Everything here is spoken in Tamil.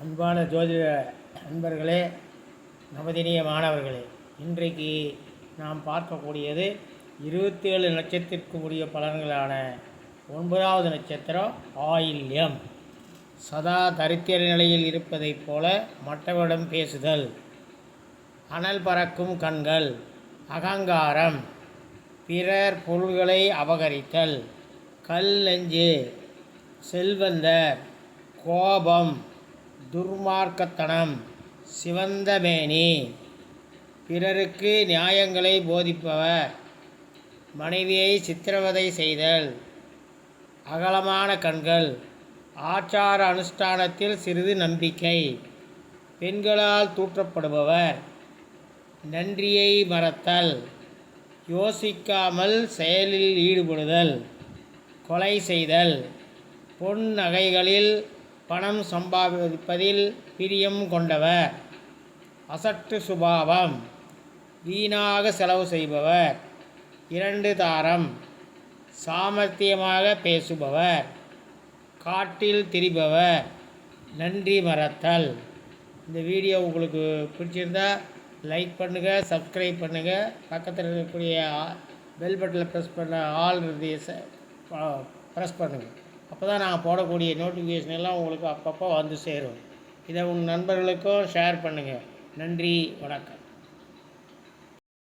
அன்பான ஜோதிட நண்பர்களே, நமதினிய மாணவர்களே, இன்றைக்கு நாம் பார்க்கக்கூடியது 27 நட்சத்திற்கு உரிய பலன்களான 9வது நட்சத்திரம் ஆயில்யம். சதா தரித்திர நிலையில் இருப்பதைப் போல மற்றவரிடம் பேசுதல், அனல் பறக்கும் கண்கள், அகங்காரம், பிறர் பொருள்களை அபகரித்தல், கல் நெஞ்சு, செல்வந்தர், கோபம், துர்மார்க்கத்தனம், சிவந்த மேனி, பிறருக்கு நியாயங்களை போதிப்பவர், மனைவியை சித்திரவதை செய்தல், அகலமான கண்கள், ஆச்சார அனுஷ்டானத்தில் சிறிது நம்பிக்கை, பெண்களால் தூற்றப்படுபவர், நன்றியை மறத்தல், யோசிக்காமல் செயலில் ஈடுபடுதல், கொலை செய்தல், பொன் நகைகளில் பணம் சம்பாதிப்பதில் பிரியம் கொண்டவர், அசட்டு சுபாவம், வீணாக செலவு செய்பவர், 2 தாரம், சாமர்த்தியமாக பேசுபவர், காட்டில் திரிபவர், நன்றி மறத்தல். இந்த வீடியோ உங்களுக்கு பிடிச்சிருந்தா லைக் பண்ணுங்கள், சப்ஸ்கிரைப் பண்ணுங்கள், பக்கத்தில் இருக்கக்கூடிய பெல் பட்டனில் ப்ரெஸ் பண்ண ஆல் ப்ரெஸ் பண்ணுங்கள். அப்போ தான் நாங்கள் போடக்கூடிய நோட்டிஃபிகேஷன் எல்லாம் உங்களுக்கு அப்பப்போ வந்து சேரும். இதை உங்கள் நண்பர்களுக்கும் ஷேர் பண்ணுங்கள். நன்றி, வணக்கம்.